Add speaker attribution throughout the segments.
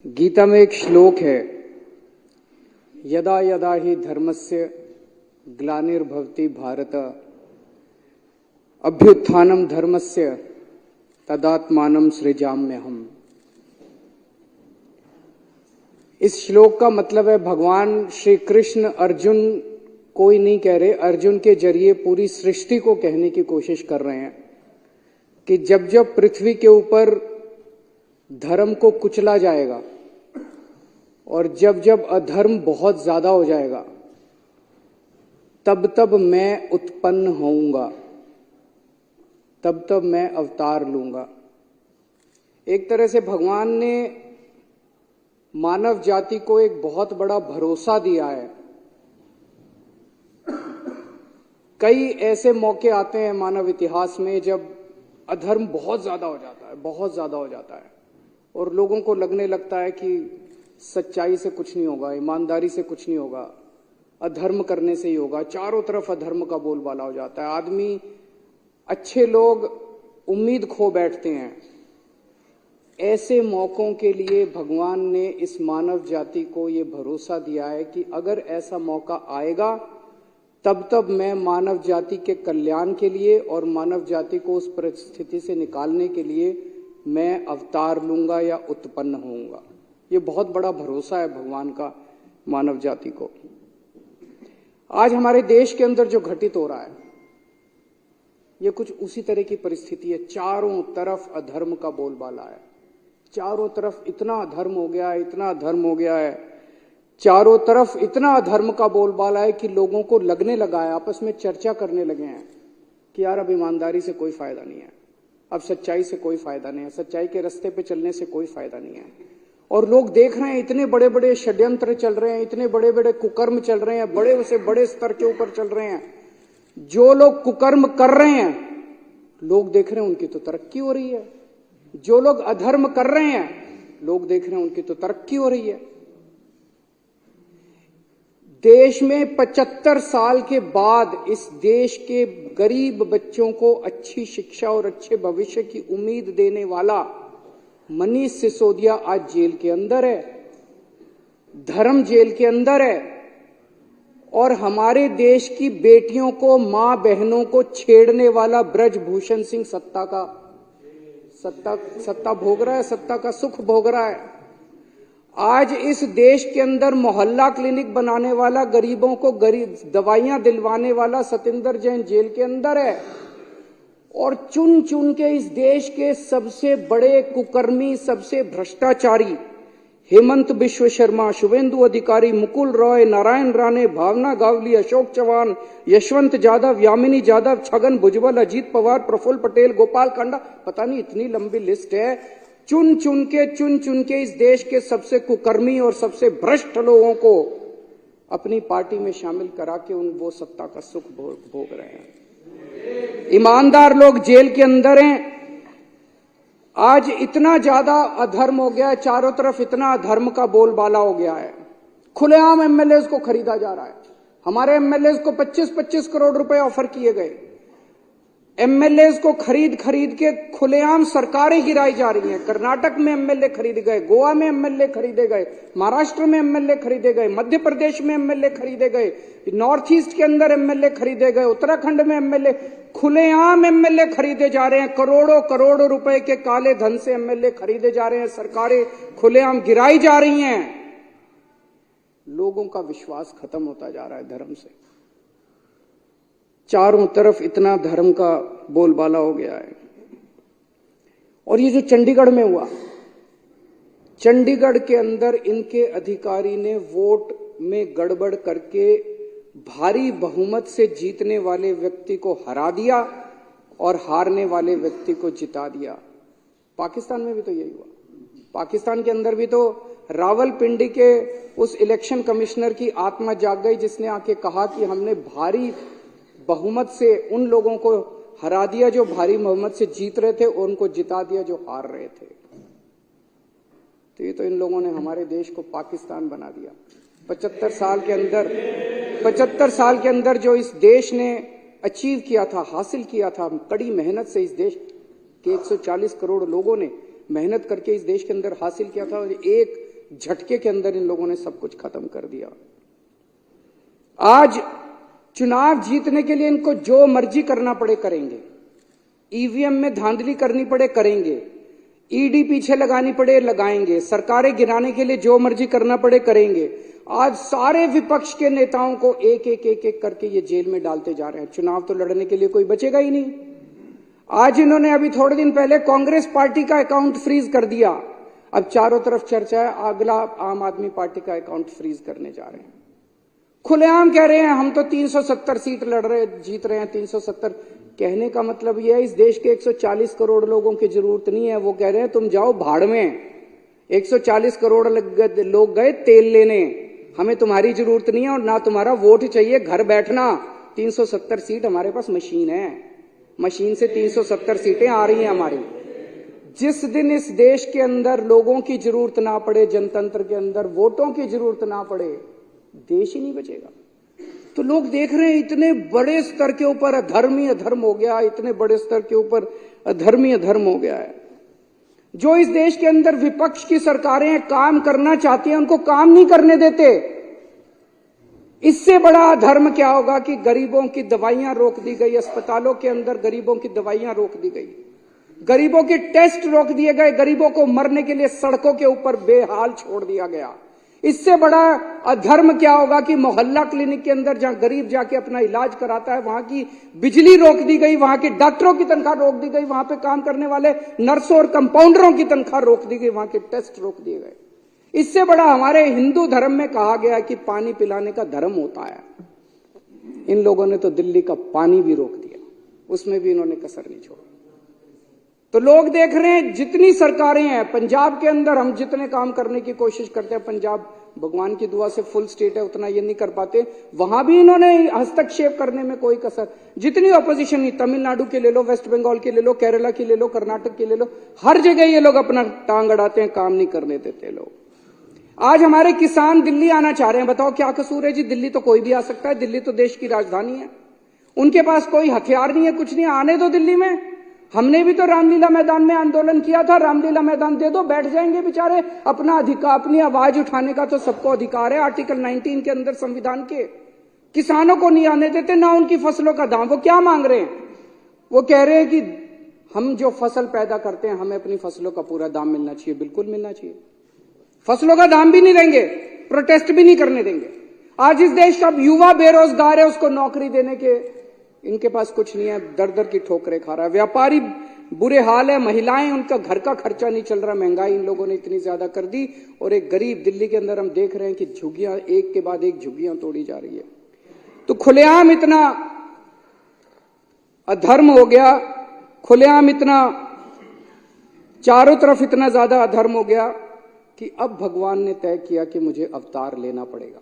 Speaker 1: गीता में एक श्लोक है, यदा यदा ही धर्मस्य ग्लानिर्भवति भारत अभ्युत्थानम धर्मस्य तदात्मानं सृजाम्यहम्। इस श्लोक का मतलब है भगवान श्री कृष्ण अर्जुन कोई नहीं कह रहे, अर्जुन के जरिए पूरी सृष्टि को कहने की कोशिश कर रहे हैं कि जब जब पृथ्वी के ऊपर धर्म को कुचला जाएगा और जब जब अधर्म बहुत ज्यादा हो जाएगा तब तब मैं उत्पन्न होऊंगा, तब तब मैं अवतार लूंगा। एक तरह से भगवान ने मानव जाति को एक बहुत बड़ा भरोसा दिया है। कई ऐसे मौके आते हैं मानव इतिहास में जब अधर्म बहुत ज्यादा हो जाता है, बहुत ज्यादा हो जाता है और लोगों को लगने लगता है कि सच्चाई से कुछ नहीं होगा, ईमानदारी से कुछ नहीं होगा, अधर्म करने से ही होगा। चारों तरफ अधर्म का बोलबाला हो जाता है, आदमी, अच्छे लोग उम्मीद खो बैठते हैं। ऐसे मौकों के लिए भगवान ने इस मानव जाति को ये भरोसा दिया है कि अगर ऐसा मौका आएगा तब तब मैं मानव जाति के कल्याण के लिए और मानव जाति को उस परिस्थिति से निकालने के लिए मैं अवतार लूंगा या उत्पन्न होऊंगा। ये बहुत बड़ा भरोसा है भगवान का मानव जाति को। आज हमारे देश के अंदर जो घटित हो रहा है ये कुछ उसी तरह की परिस्थिति है। चारों तरफ अधर्म का बोलबाला है, चारों तरफ इतना अधर्म हो गया है, इतना अधर्म हो गया है, चारों तरफ इतना अधर्म का बोलबाला है कि लोगों को लगने लगा है, आपस में चर्चा करने लगे हैं कि यार अब ईमानदारी से कोई फायदा नहीं है, अब सच्चाई से कोई फायदा नहीं है, सच्चाई के रास्ते पे चलने से कोई फायदा नहीं है। और लोग देख रहे हैं इतने बड़े बड़े षड्यंत्र चल रहे हैं, इतने बड़े बड़े कुकर्म चल रहे हैं, बड़े से बड़े स्तर के ऊपर चल रहे हैं। जो लोग कुकर्म कर रहे हैं लोग देख रहे हैं उनकी तो तरक्की हो रही है, जो लोग अधर्म कर रहे हैं लोग देख रहे हैं उनकी तो तरक्की हो रही है। देश में 75 साल के बाद इस देश के गरीब बच्चों को अच्छी शिक्षा और अच्छे भविष्य की उम्मीद देने वाला मनीष सिसोदिया आज जेल के अंदर है, धर्म जेल के अंदर है। और हमारे देश की बेटियों को, मां बहनों को छेड़ने वाला ब्रजभूषण सिंह सत्ता भोग रहा है, सत्ता का सुख भोग रहा है। आज इस देश के अंदर मोहल्ला क्लिनिक बनाने वाला, गरीबों को दवाइयां दिलवाने वाला सतेंद्र जैन जेल के अंदर है। और चुन चुन के इस देश के सबसे बड़े कुकर्मी, सबसे भ्रष्टाचारी हेमंत बिश्व शर्मा, शुभेंदु अधिकारी, मुकुल रॉय, नारायण राणे, भावना गावली, अशोक चौहान, यशवंत यादव, यामिनी यादव, छगन भुजबल, अजीत पवार, प्रफुल्ल पटेल, गोपाल कांडा, पता नहीं इतनी लंबी लिस्ट है। चुन चुन के इस देश के सबसे कुकर्मी और सबसे भ्रष्ट लोगों को अपनी पार्टी में शामिल करा के वो सत्ता का सुख भोग रहे हैं। ईमानदार लोग जेल के अंदर हैं। आज इतना ज्यादा अधर्म हो गया है, चारों तरफ इतना अधर्म का बोलबाला हो गया है, खुलेआम एमएलए को खरीदा जा रहा है। हमारे एमएलए को 25-25 करोड़ रुपए ऑफर किए गए। एमएलए को खरीद के खुलेआम सरकारें गिराई जा रही हैं। कर्नाटक में एमएलए खरीदे गए, गोवा में एमएलए खरीदे गए, महाराष्ट्र में एमएलए खरीदे गए, मध्य प्रदेश में एमएलए खरीदे गए, नॉर्थ ईस्ट के अंदर एमएलए खरीदे गए, उत्तराखंड में एमएलए, खुलेआम एमएलए खरीदे जा रहे हैं। करोड़ों करोड़ों रुपए के काले धन से एमएलए खरीदे जा रहे हैं, सरकारें खुलेआम गिराई जा रही हैं। लोगों का विश्वास खत्म होता जा रहा है धर्म से। चारों तरफ इतना धर्म का बोलबाला हो गया है। और ये जो चंडीगढ़ में हुआ, चंडीगढ़ के अंदर इनके अधिकारी ने वोट में गड़बड़ करके भारी बहुमत से जीतने वाले व्यक्ति को हरा दिया और हारने वाले व्यक्ति को जिता दिया। पाकिस्तान में भी तो यही हुआ। पाकिस्तान के अंदर भी तो रावलपिंडी के उस इलेक्शन कमिश्नर की आत्मा जाग गई जिसने आके कहा कि हमने भारी बहुमत से उन लोगों को हरा दिया जो भारी बहुमत से जीत रहे थे और उनको जिता दिया जो हार रहे थे। तो ये तो इन लोगों ने हमारे देश को पाकिस्तान बना दिया। 75 साल के अंदर जो इस देश ने अचीव किया था, हासिल किया था, कड़ी मेहनत से इस देश के 140 करोड़ लोगों ने मेहनत करके इस देश के अंदर हासिल किया था। और एक झटके के अंदर इन लोगों ने सब कुछ खत्म कर दिया। आज चुनाव जीतने के लिए इनको जो मर्जी करना पड़े करेंगे, ईवीएम में धांधली करनी पड़े करेंगे, ईडी पीछे लगानी पड़े लगाएंगे, सरकारें गिराने के लिए जो मर्जी करना पड़े करेंगे। आज सारे विपक्ष के नेताओं को एक एक एक एक करके ये जेल में डालते जा रहे हैं। चुनाव तो लड़ने के लिए कोई बचेगा ही नहीं। आज इन्होंने अभी थोड़े दिन पहले कांग्रेस पार्टी का अकाउंट फ्रीज कर दिया। अब चारों तरफ चर्चा है अगला आम आदमी पार्टी का अकाउंट फ्रीज करने जा रहे हैं। खुलेआम कह रहे हैं हम तो 370 सीट लड़ रहे जीत रहे हैं। 370 कहने का मतलब यह है इस देश के 140 करोड़ लोगों की जरूरत नहीं है। वो कह रहे हैं तुम जाओ भाड़ में। 140 करोड़ लोग गए तेल लेने, हमें तुम्हारी जरूरत नहीं है और ना तुम्हारा वोट चाहिए, घर बैठना। 370 सीट हमारे पास मशीन है, मशीन से 370 सीटें आ रही हैं हमारी। जिस दिन इस देश के अंदर लोगों की जरूरत ना पड़े, जनतंत्र के अंदर वोटों की जरूरत ना पड़े, देश ही नहीं बचेगा। तो लोग देख रहे हैं इतने बड़े स्तर के ऊपर अधर्म ही अधर्म हो गया, इतने बड़े स्तर के ऊपर अधर्म ही अधर्म हो गया है। जो इस देश के अंदर विपक्ष की सरकारें काम करना चाहती हैं उनको काम नहीं करने देते। इससे बड़ा अधर्म क्या होगा कि गरीबों की दवाइयां रोक दी गई, अस्पतालों के अंदर गरीबों की दवाइयां रोक दी गई, गरीबों के टेस्ट रोक दिए गए, गरीबों को मरने के लिए सड़कों के ऊपर बेहाल छोड़ दिया गया। इससे बड़ा अधर्म क्या होगा कि मोहल्ला क्लिनिक के अंदर जहां गरीब जाके अपना इलाज कराता है वहां की बिजली रोक दी गई, वहां के डॉक्टरों की तनख्वाह रोक दी गई, वहां पे काम करने वाले नर्सों और कंपाउंडरों की तनख्वाह रोक दी गई, वहां के टेस्ट रोक दिए गए। इससे बड़ा हमारे हिंदू धर्म में कहा गया कि पानी पिलाने का धर्म होता है। इन लोगों ने तो दिल्ली का पानी भी रोक दिया, उसमें भी इन्होंने कसर नहीं छोड़ी। तो लोग देख रहे हैं जितनी सरकारें हैं पंजाब के अंदर, हम जितने काम करने की कोशिश करते हैं, पंजाब भगवान की दुआ से फुल स्टेट है, उतना ये नहीं कर पाते, वहां भी इन्होंने हस्तक्षेप करने में कोई कसर। जितनी ऑपोजिशन नहीं, तमिलनाडु के ले लो, वेस्ट बंगाल के ले लो, केरला की ले लो, कर्नाटक की ले लो, हर जगह ये लोग अपना टांग अड़ाते हैं, काम नहीं करने देते लोग। आज हमारे किसान दिल्ली आना चाह रहे हैं, बताओ क्या कसूर है जी? दिल्ली तो कोई भी आ सकता है, दिल्ली तो देश की राजधानी है, उनके पास कोई हथियार नहीं है, कुछ नहीं, आने दो दिल्ली में। हमने भी तो रामलीला मैदान में आंदोलन किया था, रामलीला मैदान दे दो, बैठ जाएंगे बेचारे। अपना अधिकार, अपनी आवाज उठाने का तो सबको अधिकार है आर्टिकल 19 के अंदर संविधान के। किसानों को नहीं आने देते, ना उनकी फसलों का दाम। वो क्या मांग रहे हैं? वो कह रहे हैं कि हम जो फसल पैदा करते हैं हमें अपनी फसलों का पूरा दाम मिलना चाहिए। बिल्कुल मिलना चाहिए, फसलों का दाम भी नहीं देंगे, प्रोटेस्ट भी नहीं करने देंगे। आज इस देश का युवा बेरोजगार है, उसको नौकरी देने के इनके पास कुछ नहीं है, दर दर की ठोकरें खा रहा है। व्यापारी बुरे हाल है, महिलाएं, उनका घर का खर्चा नहीं चल रहा, महंगाई इन लोगों ने इतनी ज्यादा कर दी। और एक गरीब दिल्ली के अंदर हम देख रहे हैं कि झुग्गियां एक के बाद एक झुग्गियां तोड़ी जा रही है। तो खुलेआम इतना अधर्म हो गया, खुलेआम इतना चारों तरफ इतना ज्यादा अधर्म हो गया कि अब भगवान ने तय किया कि मुझे अवतार लेना पड़ेगा।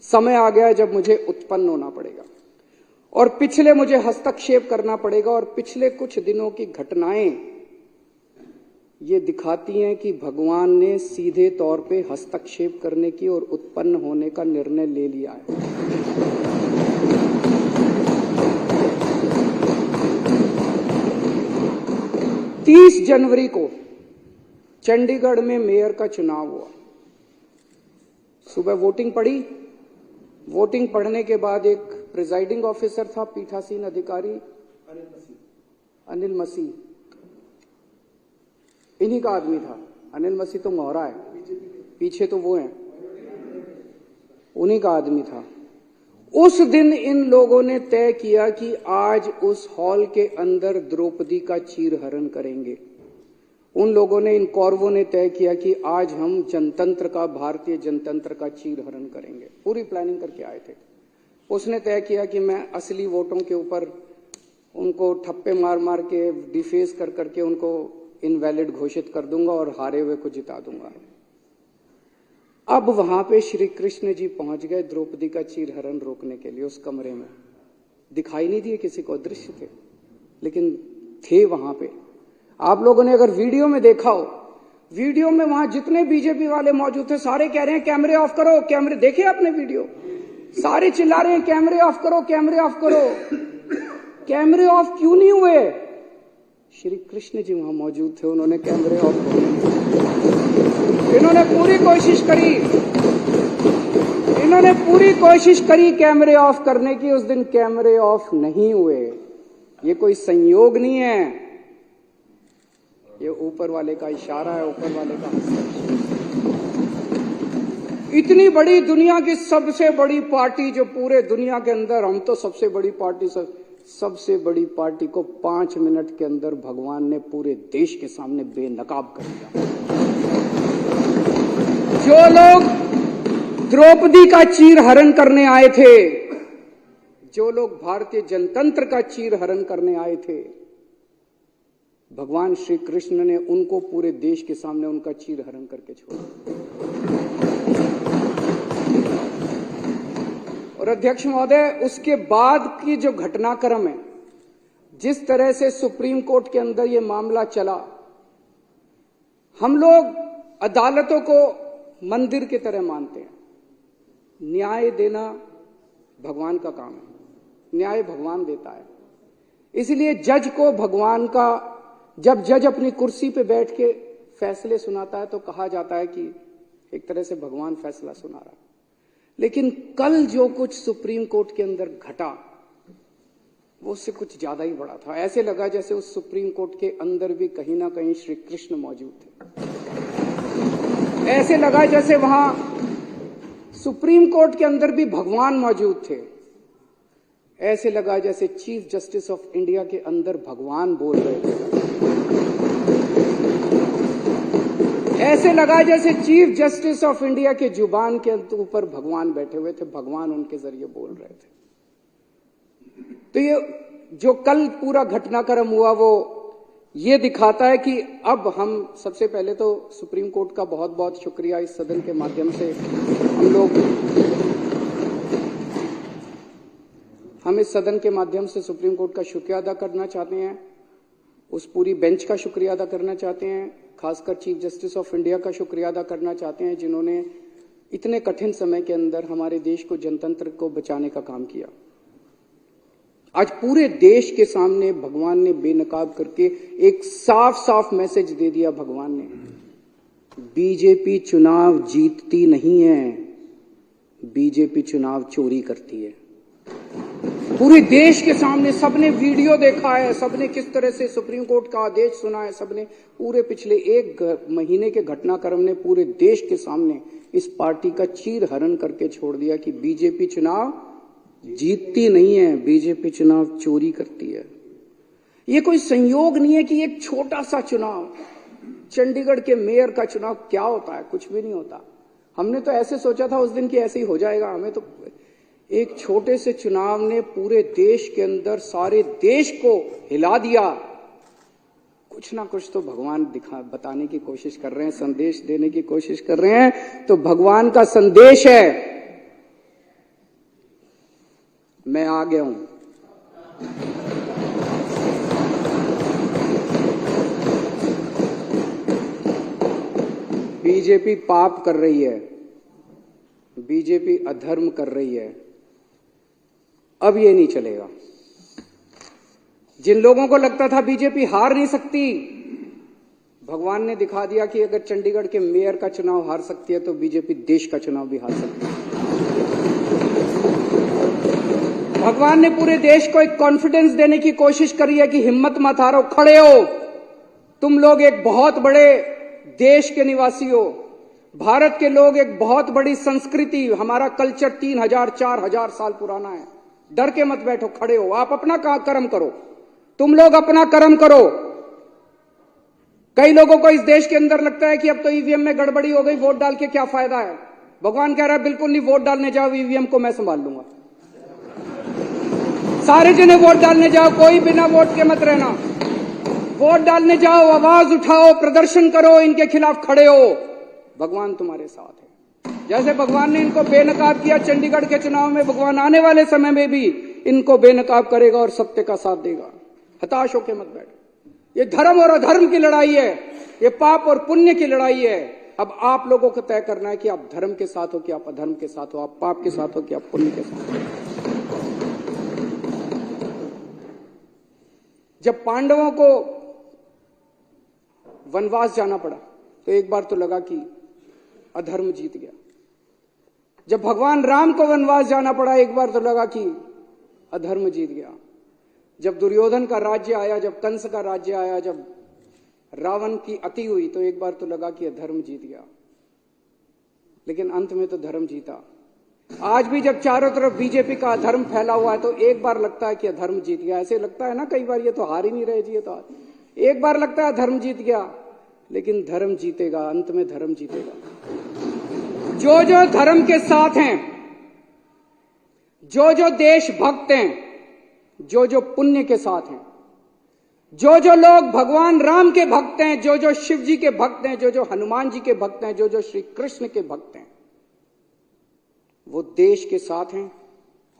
Speaker 1: समय आ गया है जब मुझे उत्पन्न होना पड़ेगा और पिछले मुझे हस्तक्षेप करना पड़ेगा। और पिछले कुछ दिनों की घटनाएं ये दिखाती हैं कि भगवान ने सीधे तौर पे हस्तक्षेप करने की और उत्पन्न होने का निर्णय ले लिया है। 30 जनवरी को चंडीगढ़ में मेयर का चुनाव हुआ। सुबह वोटिंग पड़ी, वोटिंग पढ़ने के बाद एक प्रिजाइडिंग ऑफिसर था, पीठासीन अधिकारी अनिल मसीह, इन्हीं का आदमी था। अनिल मसीह तो मोहरा है, पीछे तो वो हैं, उन्हीं का आदमी था। उस दिन इन लोगों ने तय किया कि आज उस हॉल के अंदर द्रौपदी का चीरहरण करेंगे। उन लोगों ने, इन कौरवों ने तय किया कि आज हम जनतंत्र का, भारतीय जनतंत्र का चीरहरण करेंगे। पूरी प्लानिंग करके आए थे। उसने तय किया कि मैं असली वोटों के ऊपर उनको ठप्पे मार मार के, डिफेस कर करके उनको इनवैलिड घोषित कर दूंगा और हारे हुए को जिता दूंगा। अब वहां पे श्री कृष्ण जी पहुंच गए द्रौपदी का चीरहरण रोकने के लिए। उस कमरे में दिखाई नहीं दिए किसी को, दृश्य थे, लेकिन थे वहां पे। आप लोगों ने अगर वीडियो में देखा हो, वीडियो में वहां जितने बीजेपी वाले मौजूद थे सारे कह रहे हैं कैमरे ऑफ करो, कैमरे। देखे आपने वीडियो? सारे चिल्ला रहे हैं कैमरे ऑफ करो, कैमरे ऑफ करो। कैमरे ऑफ क्यों नहीं हुए? श्री कृष्ण जी वहां मौजूद थे, उन्होंने कैमरे ऑफ किए। इन्होंने पूरी कोशिश करी कैमरे ऑफ करने की, उस दिन कैमरे ऑफ नहीं हुए। ये कोई संयोग नहीं है, ये ऊपर वाले का इशारा है, ऊपर वाले का हस्तक्षेप। इतनी बड़ी दुनिया की सबसे बड़ी पार्टी जो पूरे दुनिया के अंदर, हम तो सबसे बड़ी पार्टी, सबसे बड़ी पार्टी को 5 मिनट के अंदर भगवान ने पूरे देश के सामने बेनकाब कर दिया। जो लोग द्रौपदी का चीर हरण करने आए थे, जो लोग भारतीय जनतंत्र का चीर हरण करने आए थे, भगवान श्री कृष्ण ने उनको पूरे देश के सामने उनका चीर हरण करके छोड़ा। और अध्यक्ष महोदय, उसके बाद की जो घटनाक्रम है, जिस तरह से सुप्रीम कोर्ट के अंदर ये मामला चला, हम लोग अदालतों को मंदिर की तरह मानते हैं। न्याय देना भगवान का काम है, न्याय भगवान देता है। इसलिए जज को भगवान का, जब जज अपनी कुर्सी पे बैठ के फैसले सुनाता है तो कहा जाता है कि एक तरह से भगवान फैसला सुना रहा है। लेकिन कल जो कुछ सुप्रीम कोर्ट के अंदर घटा, वो उससे कुछ ज्यादा ही बड़ा था। ऐसे लगा जैसे उस सुप्रीम कोर्ट के अंदर भी कहीं ना कहीं श्री कृष्ण मौजूद थे। ऐसे लगा जैसे वहां सुप्रीम कोर्ट के अंदर भी भगवान मौजूद थे। ऐसे लगा जैसे चीफ जस्टिस ऑफ इंडिया के अंदर भगवान बोल रहे थे। ऐसे लगा जैसे चीफ जस्टिस ऑफ इंडिया के जुबान के ऊपर भगवान बैठे हुए थे, भगवान उनके जरिए बोल रहे थे। तो ये जो कल पूरा घटनाक्रम हुआ, वो ये दिखाता है कि अब हम सबसे पहले तो सुप्रीम कोर्ट का बहुत बहुत शुक्रिया, इस सदन के माध्यम से हम इस सदन के माध्यम से सुप्रीम कोर्ट का शुक्रिया अदा करना चाहते हैं, उस पूरी बेंच का शुक्रिया अदा करना चाहते हैं, खासकर चीफ जस्टिस ऑफ इंडिया का शुक्रिया अदा करना चाहते हैं, जिन्होंने इतने कठिन समय के अंदर हमारे देश को, जनतंत्र को बचाने का काम किया। आज पूरे देश के सामने भगवान ने बेनकाब करके एक साफ साफ मैसेज दे दिया। भगवान ने, बीजेपी चुनाव जीतती नहीं है, बीजेपी चुनाव चोरी करती है। पूरे देश के सामने सबने वीडियो देखा है, सबने किस तरह से सुप्रीम कोर्ट का आदेश सुना है, सबने पूरे पिछले 1 महीने के घटनाक्रम ने पूरे देश के सामने इस पार्टी का चीर हरण करके छोड़ दिया कि बीजेपी चुनाव जीतती नहीं है, बीजेपी चुनाव चोरी करती है। ये कोई संयोग नहीं है कि एक छोटा सा चुनाव, चंडीगढ़ के मेयर का चुनाव क्या होता है, कुछ भी नहीं होता। हमने तो ऐसे सोचा था उस दिन कि ऐसे ही हो जाएगा। हमें तो एक छोटे से चुनाव ने पूरे देश के अंदर सारे देश को हिला दिया। कुछ ना कुछ तो भगवान बताने की कोशिश कर रहे हैं, संदेश देने की कोशिश कर रहे हैं। तो भगवान का संदेश है, मैं आ गया हूं। बीजेपी पाप कर रही है, बीजेपी अधर्म कर रही है, अब ये नहीं चलेगा। जिन लोगों को लगता था बीजेपी हार नहीं सकती, भगवान ने दिखा दिया कि अगर चंडीगढ़ के मेयर का चुनाव हार सकती है तो बीजेपी देश का चुनाव भी हार सकती है। भगवान ने पूरे देश को एक कॉन्फिडेंस देने की कोशिश करी है कि हिम्मत मत हारो, खड़े हो, तुम लोग एक बहुत बड़े देश के निवासी हो। भारत के लोग एक बहुत बड़ी संस्कृति, हमारा कल्चर 3000-4000 साल पुराना है। डर के मत बैठो, खड़े हो, आप अपना कर्म करो, तुम लोग अपना कर्म करो। कई लोगों को इस देश के अंदर लगता है कि अब तो ईवीएम में गड़बड़ी हो गई, वोट डाल के क्या फायदा है। भगवान कह रहा है बिल्कुल नहीं, वोट डालने जाओ, ईवीएम को मैं संभाल लूंगा। सारे जने वोट डालने जाओ, कोई बिना वोट के मत रहना। वोट डालने जाओ, आवाज उठाओ, प्रदर्शन करो, इनके खिलाफ खड़े हो, भगवान तुम्हारे साथ है। जैसे भगवान ने इनको बेनकाब किया चंडीगढ़ के चुनाव में, भगवान आने वाले समय में भी इनको बेनकाब करेगा और सत्य का साथ देगा। हताश होकर मत बैठो। ये धर्म और अधर्म की लड़ाई है, ये पाप और पुण्य की लड़ाई है। अब आप लोगों को तय करना है कि आप धर्म के साथ हो कि आप अधर्म के साथ हो, आप पाप के साथ हो कि आप पुण्य के साथ हो। जब पांडवों को वनवास जाना पड़ा तो एक बार तो लगा कि अधर्म जीत गया। जब भगवान राम को वनवास जाना पड़ा एक बार तो लगा कि अधर्म जीत गया। जब दुर्योधन का राज्य आया, जब कंस का राज्य आया, जब रावण की अति हुई तो एक बार तो लगा कि अधर्म जीत गया, लेकिन अंत में तो धर्म जीता। आज भी जब चारों तरफ बीजेपी का अधर्म फैला हुआ है तो एक बार लगता है कि अधर्म जीत गया। ऐसे लगता है ना कई बार, ये तो हार ही नहीं रहे जी, ये तो हार। एक बार लगता है धर्म जीत गया, लेकिन धर्म जीतेगा, अंत में धर्म जीतेगा। जो जो धर्म के साथ हैं, जो जो देशभक्त हैं, जो जो पुण्य के साथ हैं, जो जो लोग भगवान राम के भक्त हैं, जो जो शिव जी के भक्त हैं, जो जो हनुमान जी के भक्त हैं, जो जो श्री कृष्ण के भक्त हैं, वो देश के साथ हैं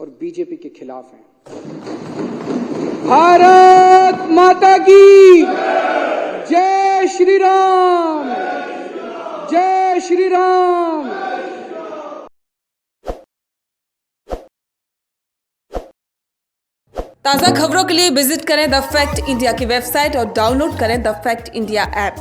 Speaker 1: और बीजेपी के खिलाफ हैं। भारत माता की जय श्री राम, जय श्री राम।
Speaker 2: ताज़ा खबरों के लिए विजिट करें द फैक्ट इंडिया की वेबसाइट और डाउनलोड करें द फैक्ट इंडिया ऐप।